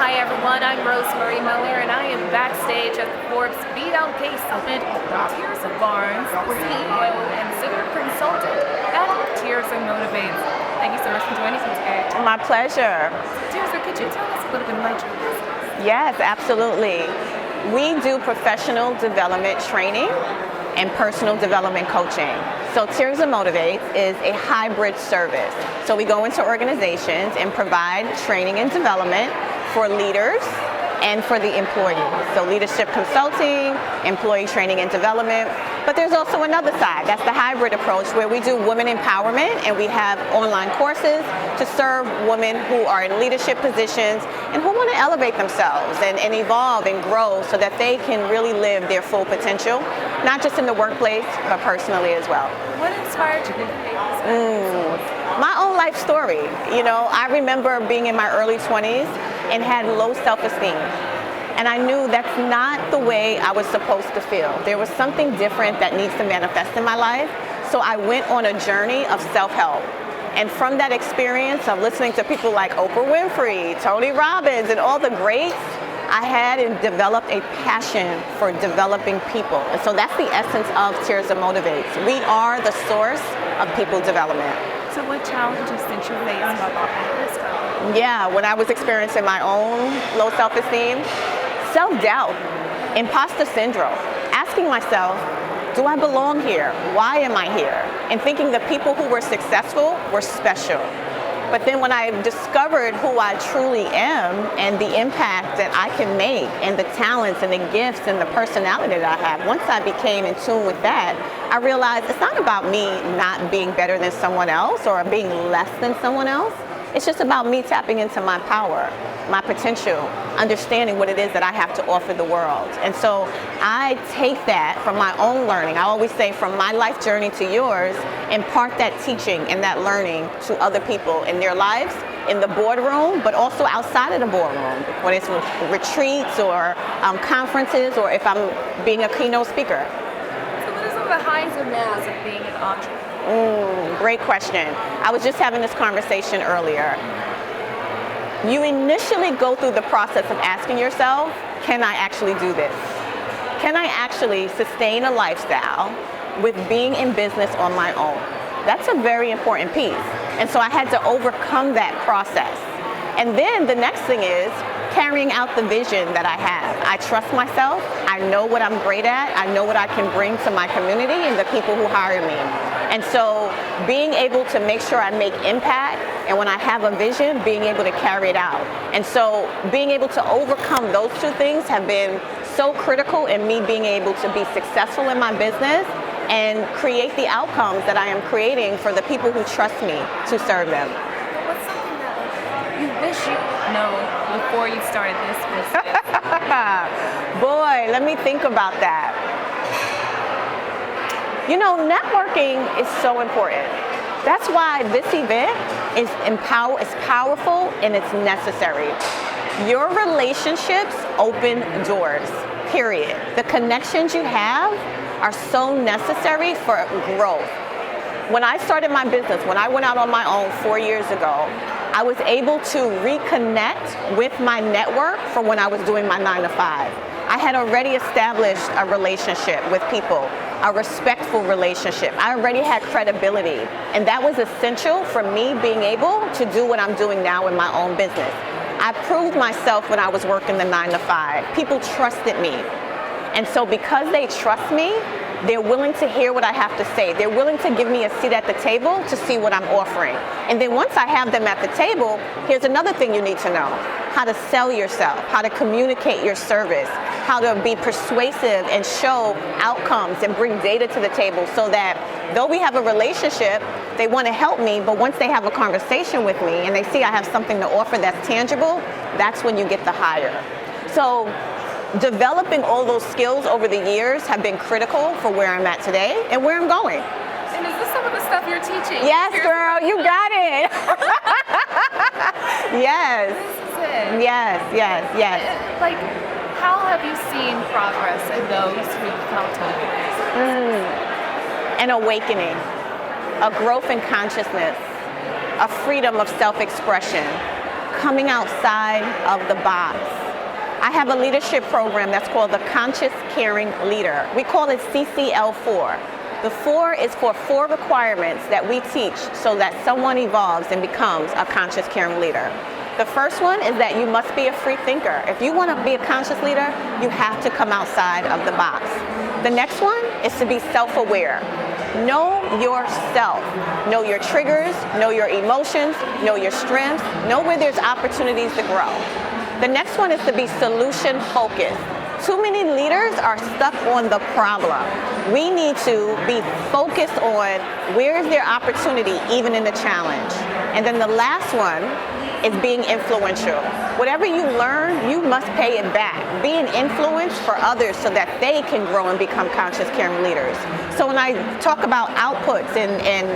Hi everyone, I'm Rosemarie Miller and I am backstage at the Forbes BLK Summit with Tirza Barnes, CEO and Senior Consultant at Tirza Motivates. Thank you so much for joining us today. My pleasure. Tirza, could you tell us a little bit about your business? Yes, absolutely. We do professional development training and personal development coaching. So Tirza Motivates is a hybrid service. So we go into organizations and provide training and development for leaders and for the employees. So leadership consulting, employee training and development. But there's also another side. That's the hybrid approach where we do women empowerment and we have online courses to serve women who are in leadership positions and who want to elevate themselves and evolve and grow so that they can really live their full potential, not just in the workplace, but personally as well. What inspired you to create this? My own life story. You know, I remember being in my early 20s and had low self-esteem. And I knew that's not the way I was supposed to feel. There was something different that needs to manifest in my life. So I went on a journey of self-help. And from that experience of listening to people like Oprah Winfrey, Tony Robbins, and all the greats, I had and developed a passion for developing people. And so that's the essence of Tirza Motivates. We are the source of people development. So what challenges did you face while behind this company? Yeah, when I was experiencing my own low self-esteem, self-doubt, imposter syndrome, asking myself, do I belong here? Why am I here? And thinking the people who were successful were special. But then when I discovered who I truly am and the impact that I can make and the talents and the gifts and the personality that I have, once I became in tune with that, I realized it's not about me not being better than someone else or being less than someone else. It's just about me tapping into my power, my potential, understanding what it is that I have to offer the world. And so I take that from my own learning. I always say from my life journey to yours, impart that teaching and that learning to other people in their lives, in the boardroom, but also outside of the boardroom, when it's retreats or conferences or if I'm being a keynote speaker. So what are some of the highs and lows of being an entrepreneur? Great question. I was just having this conversation earlier. You initially go through the process of asking yourself, can I actually do this? Can I actually sustain a lifestyle with being in business on my own? That's a very important piece. And so I had to overcome that process. And then the next thing is carrying out the vision that I have. I trust myself. I know what I'm great at. I know what I can bring to my community and the people who hire me. And so being able to make sure I make impact, and when I have a vision, being able to carry it out. And so being able to overcome those two things have been so critical in me being able to be successful in my business and create the outcomes that I am creating for the people who trust me to serve them. What's something that you wish you know before you started this business? Boy, let me think about that. You know, networking is so important. That's why this event is powerful and it's necessary. Your relationships open doors, period. The connections you have are so necessary for growth. When I started my business, when I went out on my own 4 years ago, I was able to reconnect with my network from when I was doing my 9 to 5. I had already established a relationship with people, a respectful relationship. I already had credibility, and that was essential for me being able to do what I'm doing now in my own business. I proved myself when I was working the 9 to 5. People trusted me. And so because they trust me, they're willing to hear what I have to say. They're willing to give me a seat at the table to see what I'm offering. And then once I have them at the table, here's another thing you need to know. How to sell yourself, how to communicate your service, how to be persuasive and show outcomes and bring data to the table so that though we have a relationship, they want to help me, but once they have a conversation with me and they see I have something to offer that's tangible, that's when you get the hire. So developing all those skills over the years have been critical for where I'm at today and where I'm going. And is this some of the stuff you're teaching? Yes, girl, you got it. Yes. This is it. Yes. Like, how have you seen progress in those who come to you? An awakening, a growth in consciousness, a freedom of self-expression, coming outside of the box. I have a leadership program that's called the Conscious Caring Leader. We call it CCL4. The 4 is for 4 requirements that we teach so that someone evolves and becomes a conscious caring leader. The first one is that you must be a free thinker. If you want to be a conscious leader, you have to come outside of the box. The next one is to be self-aware. Know yourself. Know your triggers, know your emotions, know your strengths, know where there's opportunities to grow. The next one is to be solution focused. Too many leaders are stuck on the problem. We need to be focused on where is there opportunity even in the challenge. And then the last one is being influential. Whatever you learn, you must pay it back. Be an influence for others so that they can grow and become conscious caring leaders. So when I talk about outputs and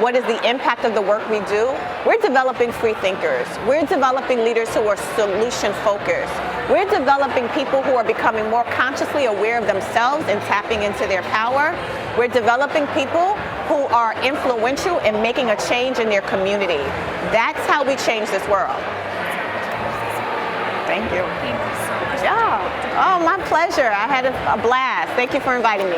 what is the impact of the work we do, we're developing free thinkers. We're developing leaders who are solution focused. We're developing people who are becoming more consciously aware of themselves and tapping into their power. We're developing people who are influential in making a change in their community. That's how we change this world. Thank you. Thank you so much. Yeah. Oh, my pleasure. I had a blast. Thank you for inviting me.